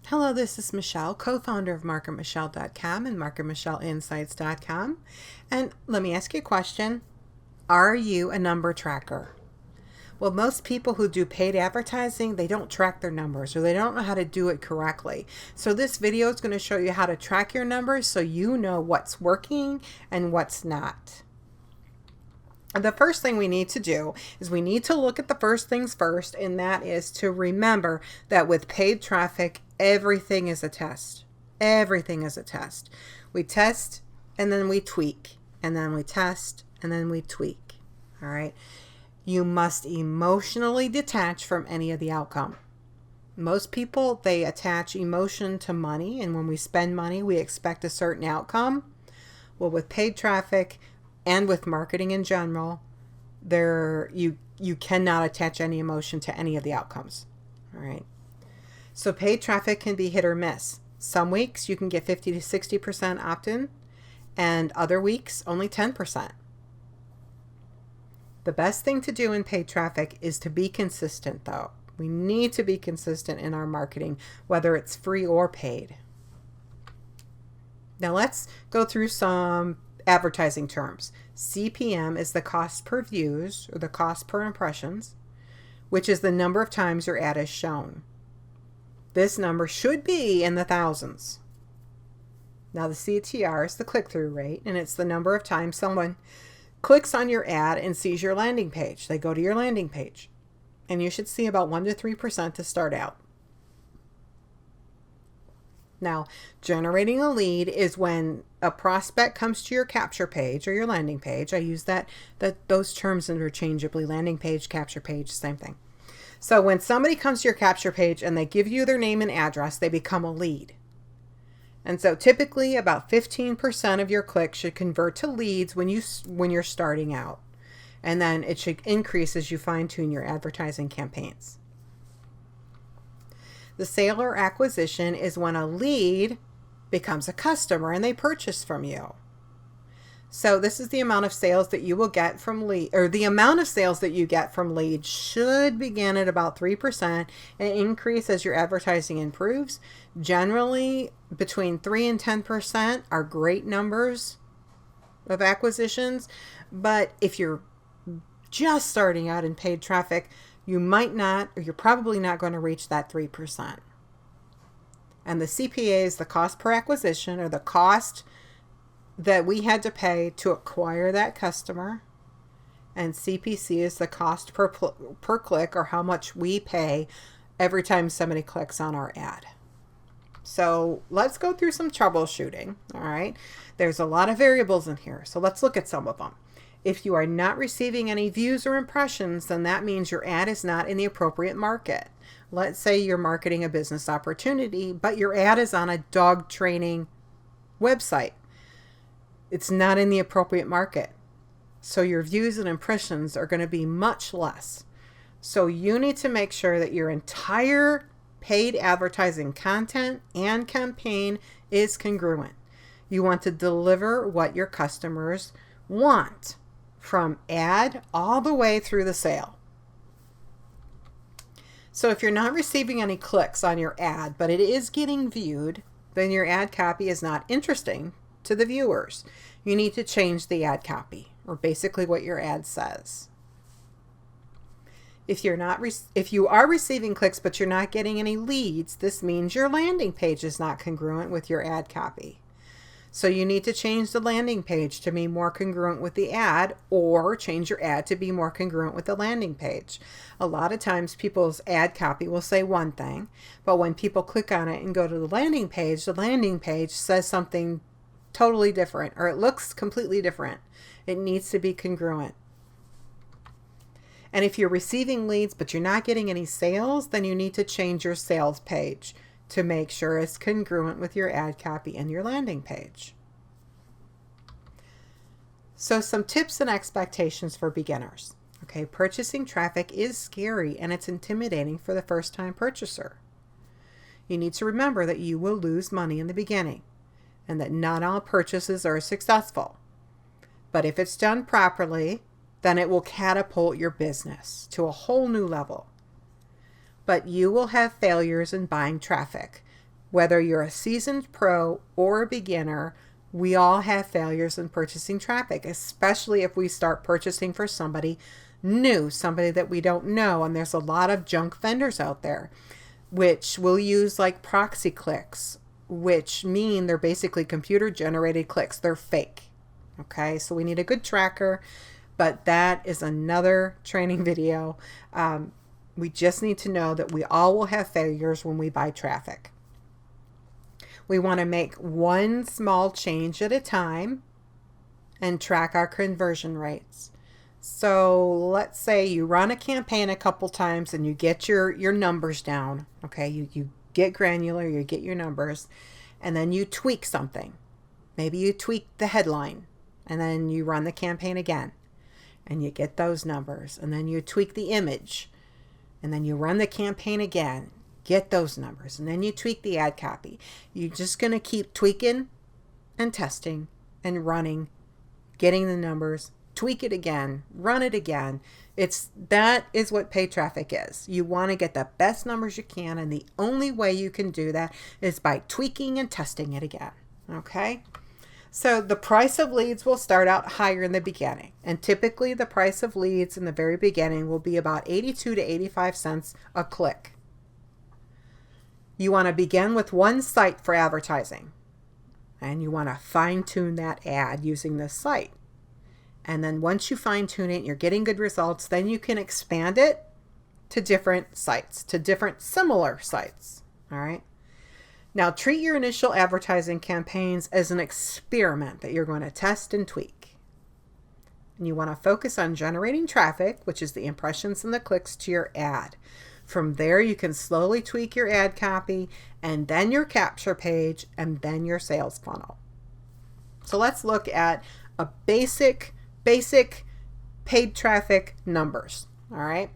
Hello, this is Michelle, co-founder of MarketMichelle.com and MarketMichelleInsights.com. And let me ask you a question. Are you a number tracker? Well, most people who do paid advertising, they don't track their numbers or they don't know how to do it correctly. So this video is going to show you how to track your numbers so you know what's working and what's not. The first thing we need to do is we need to look at the first things first, and that is to remember that with paid traffic, everything is a test. Everything is a test. We test and then we tweak, and then we test and then we tweak. All right. You must emotionally detach from any of the outcome. Most people, they attach emotion to money, and when we spend money, we expect a certain outcome. Well, with paid traffic, and with marketing in general, you cannot attach any emotion to any of the outcomes. All right. So paid traffic can be hit or miss. Some weeks you can get 50 to 60% opt-in, and other weeks only 10%. The best thing to do in paid traffic is to be consistent, though. We need to be consistent in our marketing, whether it's free or paid. Now let's go through some advertising terms. CPM is the cost per views, or the cost per impressions, which is the number of times your ad is shown. This number should be in the thousands. Now the CTR is the click-through rate, and it's the number of times someone clicks on your ad and sees your landing page. They go to your landing page, and you should see about 1 to 3% to start out. Now, generating a lead is when a prospect comes to your capture page or your landing page. I use those terms interchangeably. Landing page, capture page, same thing. So when somebody comes to your capture page and they give you their name and address, they become a lead. And so typically about 15% of your clicks should convert to leads when you're starting out. And then it should increase as you fine-tune your advertising campaigns. The sale or acquisition is when a lead becomes a customer and they purchase from you. So this is the amount of sales that you will get from lead, or the amount of sales that you get from leads should begin at about 3% and increase as your advertising improves. Generally, between 3 and 10% are great numbers of acquisitions. But if you're just starting out in paid traffic, you might not, or you're probably not going to reach that 3%. And the CPA is the cost per acquisition, or the cost that we had to pay to acquire that customer. And CPC is the cost per click, or how much we pay every time somebody clicks on our ad. So let's go through some troubleshooting. All right. There's a lot of variables in here, so let's look at some of them. If you are not receiving any views or impressions, then that means your ad is not in the appropriate market. Let's say you're marketing a business opportunity, but your ad is on a dog training website. It's not in the appropriate market. So your views and impressions are going to be much less. So you need to make sure that your entire paid advertising content and campaign is congruent. You want to deliver what your customers want, from ad all the way through the sale. So if you're not receiving any clicks on your ad, but it is getting viewed, then your ad copy is not interesting to the viewers. You need to change the ad copy, or basically what your ad says. If you are receiving clicks but you're not getting any leads, this means your landing page is not congruent with your ad copy. So you need to change the landing page to be more congruent with the ad, or change your ad to be more congruent with the landing page. A lot of times people's ad copy will say one thing, but when people click on it and go to the landing page says something totally different, or it looks completely different. It needs to be congruent. And if you're receiving leads but you're not getting any sales, then you need to change your sales page to make sure it's congruent with your ad copy and your landing page. So some tips and expectations for beginners. Okay, purchasing traffic is scary and it's intimidating for the first-time purchaser. You need to remember that you will lose money in the beginning and that not all purchases are successful. But if it's done properly, then it will catapult your business to a whole new level. But you will have failures in buying traffic. Whether you're a seasoned pro or a beginner, we all have failures in purchasing traffic, especially if we start purchasing for somebody new, somebody that we don't know. And there's a lot of junk vendors out there, which will use like proxy clicks, which mean they're basically computer generated clicks. They're fake. Okay, so we need a good tracker, but that is another training video. We just need to know that we all will have failures when we buy traffic. We want to make one small change at a time and track our conversion rates. So let's say you run a campaign a couple times and you get your numbers down. Okay, you get granular, you get your numbers, and then you tweak something. Maybe you tweak the headline, and then you run the campaign again and you get those numbers, and then you tweak the image, and then you run the campaign again, get those numbers, and then you tweak the ad copy. You're just going to keep tweaking and testing and running, getting the numbers, tweak it again, run it again. That is what paid traffic is. You want to get the best numbers you can, and the only way you can do that is by tweaking and testing it again. Okay? So the price of leads will start out higher in the beginning, and typically the price of leads in the very beginning will be about 82 to 85 cents a click. You want to begin with one site for advertising, and you want to fine-tune that ad using this site. And then once you fine-tune it, you're getting good results, then you can expand it to different sites, to different similar sites. All right. Now treat your initial advertising campaigns as an experiment that you're going to test and tweak. And you want to focus on generating traffic, which is the impressions and the clicks to your ad. From there, you can slowly tweak your ad copy, and then your capture page, and then your sales funnel. So let's look at a basic paid traffic numbers. All right.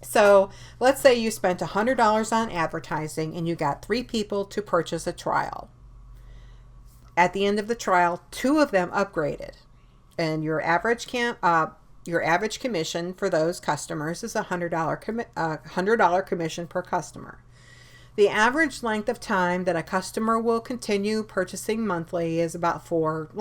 So let's say you spent $100 on advertising and you got 3 people to purchase a trial. At the end of the trial, 2 of them upgraded, and your average commission for those customers is $100 commission per customer. The average length of time that a customer will continue purchasing monthly is about 4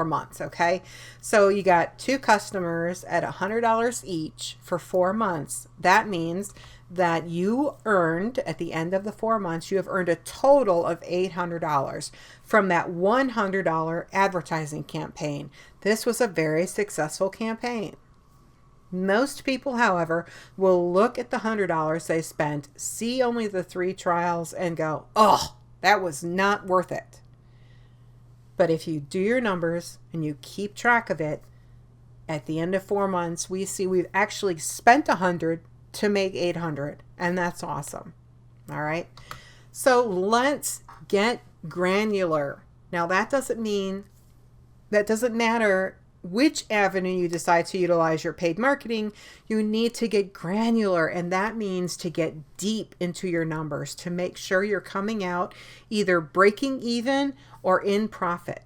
months, okay? So you got 2 customers at $100 each for 4 months. That means that you earned, at the end of the 4 months, you have earned a total of $800 from that $100 advertising campaign. This was a very successful campaign. Most people, however, will look at the $100 they spent, see only the 3 trials, and go, oh, that was not worth it. But if you do your numbers and you keep track of it, at the end of 4 months, we see we've actually spent $100 to make $800, and that's awesome. All right. So let's get granular. Now that doesn't matter which avenue you decide to utilize your paid marketing. You need to get granular, and that means to get deep into your numbers to make sure you're coming out either breaking even or in profit.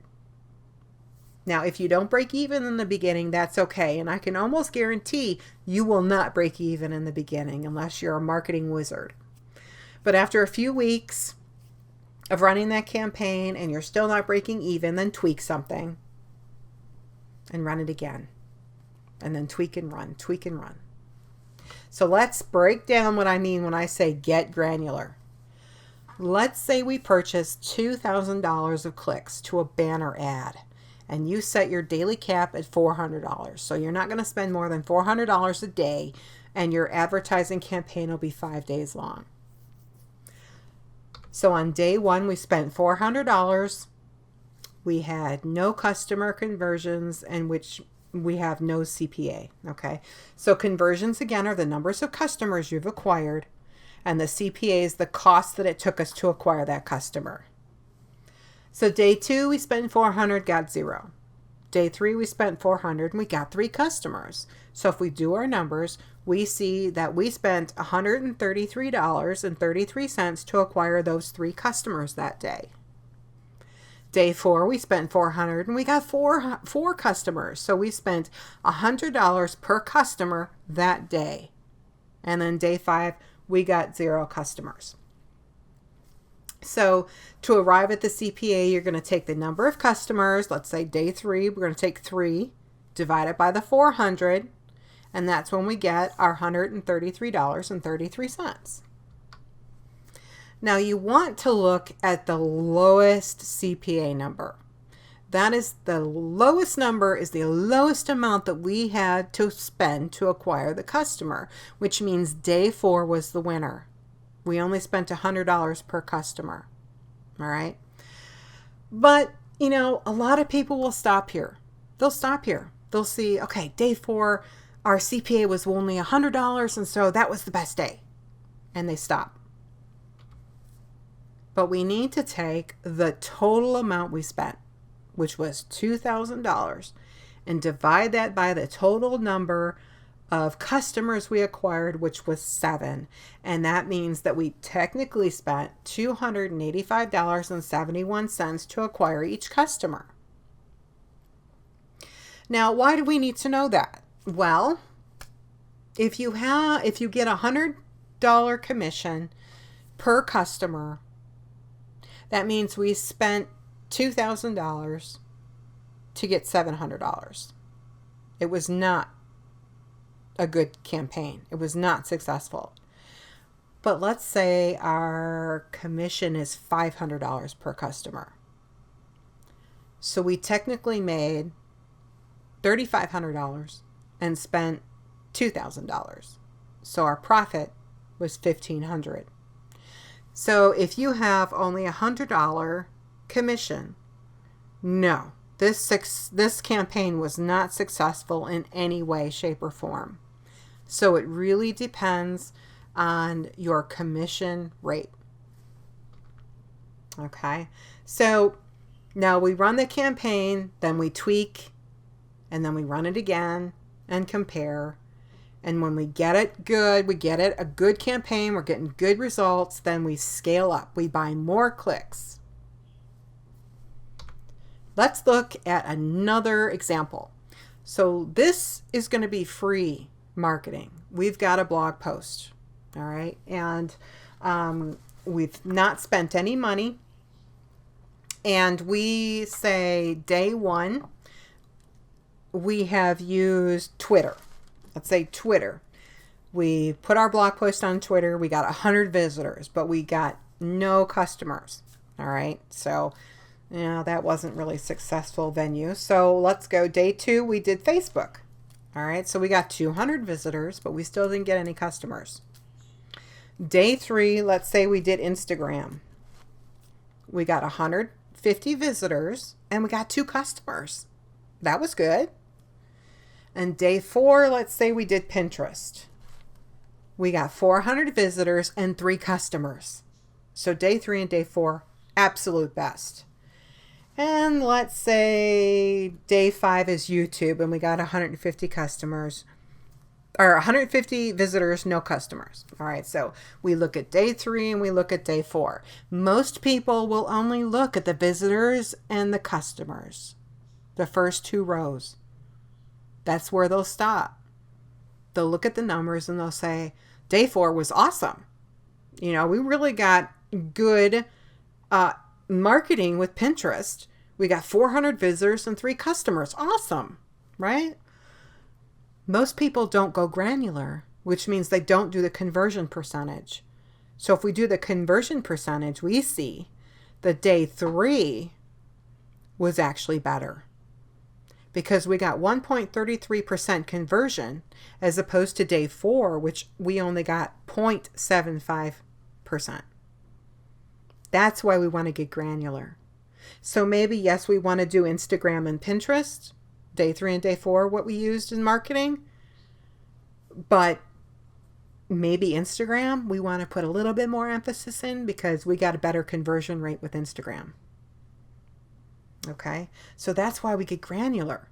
Now, if you don't break even in the beginning, that's okay. And I can almost guarantee you will not break even in the beginning unless you're a marketing wizard. But after a few weeks of running that campaign and you're still not breaking even, then tweak something and run it again. And then tweak and run, tweak and run. So let's break down what I mean when I say get granular. Let's say we purchased $2,000 of clicks to a banner ad, and you set your daily cap at $400. So you're not going to spend more than $400 a day, and your advertising campaign will be 5 days long. So on day 1, we spent $400. We had no customer conversions, and which we have no CPA. Okay. So conversions, again, are the numbers of customers you've acquired, and the CPA is the cost that it took us to acquire that customer. So day 2, we spent $400, got 0. Day 3, we spent $400 and we got 3 customers. So if we do our numbers, we see that we spent $133.33 to acquire those 3 customers that day. Day 4, we spent $400 and we got four customers. So we spent $100 per customer that day. And then day 5, we got 0 customers. So to arrive at the CPA, you're going to take the number of customers. Let's say day 3, we're going to take 3, divide it by the 400, and that's when we get our $133.33. Now you want to look at the lowest CPA number. That is the lowest number, is the lowest amount that we had to spend to acquire the customer, which means day 4 was the winner. We only spent $100 per customer. All right. But, you know, a lot of people will stop here. They'll stop here. They'll see, okay, day 4, our CPA was only $100, and so that was the best day. And they stop. But we need to take the total amount we spent, which was $2,000, and divide that by the total number of customers we acquired, which was 7. And that means that we technically spent $285.71 to acquire each customer. Now, why do we need to know that? Well, if you get $100 commission per customer, that means we spent $2,000 to get $700. It was not a good campaign. It was not successful. But let's say our commission is $500 per customer. So we technically made $3,500 and spent $2,000. So our profit was $1,500. So if you have only $100 commission, no, this campaign was not successful in any way, shape, or form. So it really depends on your commission rate. Okay, so now we run the campaign, then we tweak, and then we run it again and compare. And when we get it good, we get it a good campaign, we're getting good results, then we scale up. We buy more clicks. Let's look at another example. So this is going to be free marketing. We've got a blog post, all right? And we've not spent any money. And we say day 1, we have used Twitter. Let's say Twitter. We put our blog post on Twitter. We got 100 visitors, but we got no customers. All right. So, you know, that wasn't really a successful venue. So let's go day 2. We did Facebook. All right. So we got 200 visitors, but we still didn't get any customers. Day 3, let's say we did Instagram. We got 150 visitors and we got 2 customers. That was good. And day 4, let's say we did Pinterest. We got 400 visitors and 3 customers. So day 3 and day 4, absolute best. And let's say day 5 is YouTube and we got 150 customers, or 150 visitors, no customers. All right, so we look at day 3 and we look at day 4. Most people will only look at the visitors and the customers, the first 2 rows. That's where they'll stop. They'll look at the numbers and they'll say, day 4 was awesome. You know, we really got good marketing with Pinterest. We got 400 visitors and 3 customers. Awesome, right? Most people don't go granular, which means they don't do the conversion percentage. So if we do the conversion percentage, we see that day 3 was actually better, because we got 1.33% conversion as opposed to day 4, which we only got 0.75%. That's why we want to get granular. So maybe, yes, we want to do Instagram and Pinterest, day 3 and day 4, what we used in marketing. But maybe Instagram, we want to put a little bit more emphasis in because we got a better conversion rate with Instagram. Okay, so that's why we get granular.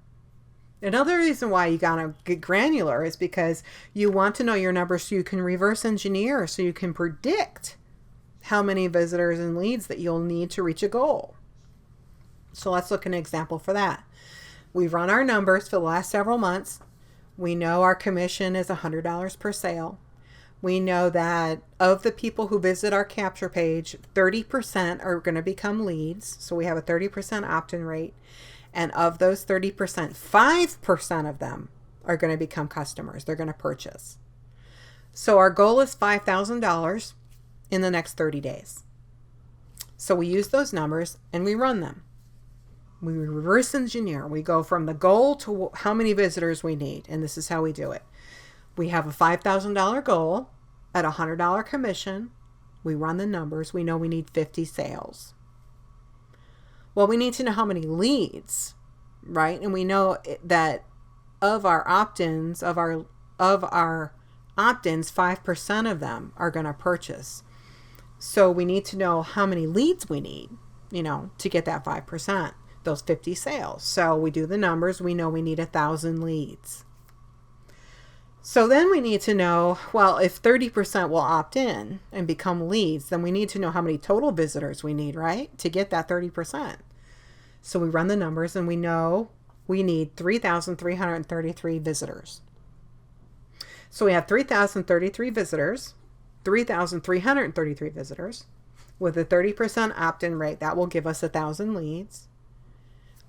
Another reason why you gotta get granular is because you want to know your numbers so you can reverse engineer, so you can predict how many visitors and leads that you'll need to reach a goal. So let's look at an example for that. We've run our numbers for the last several months. We know our commission is $100 per sale. We know that of the people who visit our capture page, 30% are going to become leads. So we have a 30% opt-in rate. And of those 30%, 5% of them are going to become customers. They're going to purchase. So our goal is $5,000 in the next 30 days. So we use those numbers and we run them. We reverse engineer. We go from the goal to how many visitors we need. And this is how we do it. We have a $5,000 goal at a $100 commission. We run the numbers. We know we need 50 sales. Well, we need to know how many leads, right? And we know that of our opt-ins, of our opt-ins, 5% of them are going to purchase. So we need to know how many leads we need, to get that 5%, those 50 sales. So we do the numbers. We know we need 1,000 leads. So then we need to know, well, if 30% will opt in and become leads, then we need to know how many total visitors we need, right? To get that 30%. So we run the numbers and we know we need 3,333 visitors. So we have 3,033 visitors, 3,333 visitors with a 30% opt-in rate. That will give us 1,000 leads.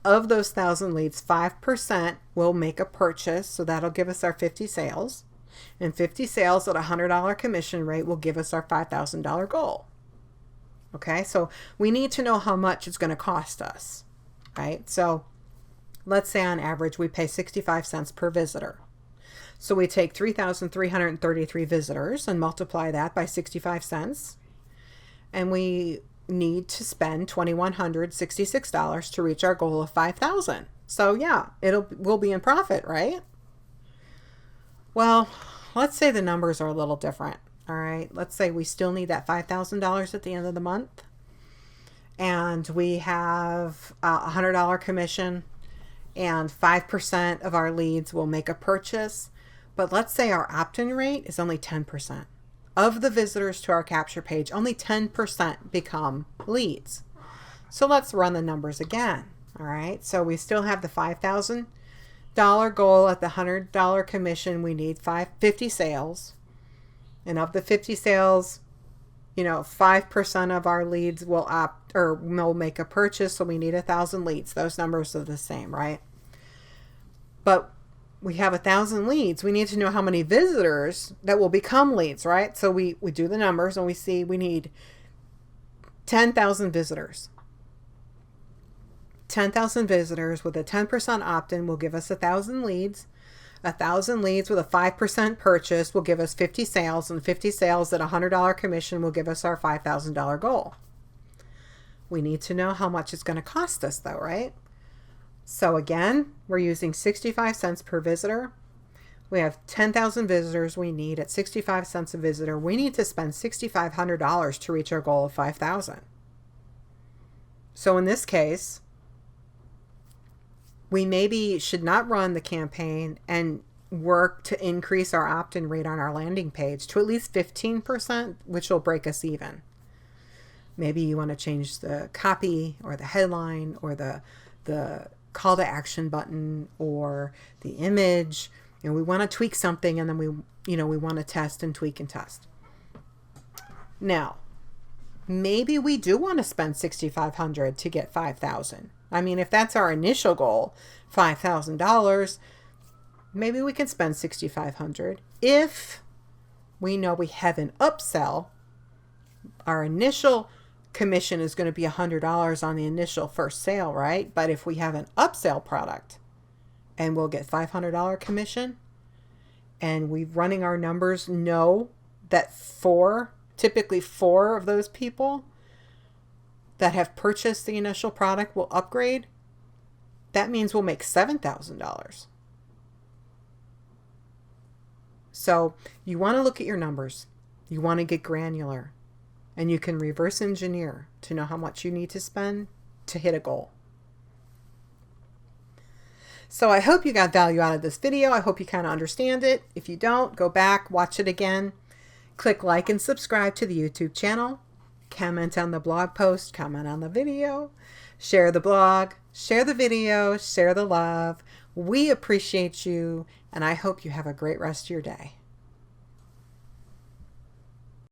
Of those 1,000 leads, 5% will make a purchase. So that'll give us our 50 sales. And 50 sales at a $100 commission rate will give us our $5,000 goal. Okay, so we need to know how much it's going to cost us, right? So let's say on average we pay 65 cents per visitor. So we take 3,333 visitors and multiply that by 65 cents. And we need to spend $2,166 to reach our goal of 5,000. So yeah, we'll be in profit, right? Well, let's say the numbers are a little different. All right. Let's say we still need that $5,000 at the end of the month. And we have a $100 commission and 5% of our leads will make a purchase. But let's say our opt-in rate is only 10%. Of the visitors to our capture page, only 10% become leads. So let's run the numbers again. All right. So we still have the $5,000 goal at the $100 commission. We need 50 sales. And of the 50 sales, 5% of our leads will make a purchase. So we need 1,000 leads. Those numbers are the same, right? But we have 1,000 leads. We need to know how many visitors that will become leads, right? So we do the numbers and we see we need 10,000 visitors. 10,000 visitors with a 10% opt-in will give us 1,000 leads. 1,000 leads with a 5% purchase will give us 50 sales, and 50 sales at a $100 commission will give us our $5,000 goal. We need to know how much it's going to cost us though, right? So again, we're using 65 cents per visitor. We have 10,000 visitors we need at 65 cents a visitor. We need to spend $6,500 to reach our goal of 5,000. So in this case, we maybe should not run the campaign and work to increase our opt-in rate on our landing page to at least 15%, which will break us even. Maybe you want to change the copy or the headline or the call to action button or the image. We want to tweak something, and then we want to test and tweak and test. Now, maybe we do want to spend $6,500 to get 5,000. I mean, if that's our initial goal, $5,000, maybe we can spend $6,500. If we know we have an upsell, our initial commission is going to be $100 on the initial first sale, right? But if we have an upsell product and we'll get $500 commission, and we're running our numbers, know that typically four of those people that have purchased the initial product will upgrade, that means we'll make $7,000. So you want to look at your numbers. You want to get granular. And you can reverse engineer to know how much you need to spend to hit a goal. So I hope you got value out of this video. I hope you kind of understand it. If you don't, go back, watch it again. Click like and subscribe to the YouTube channel. Comment on the blog post, comment on the video. Share the blog, share the video, share the love. We appreciate you, and I hope you have a great rest of your day.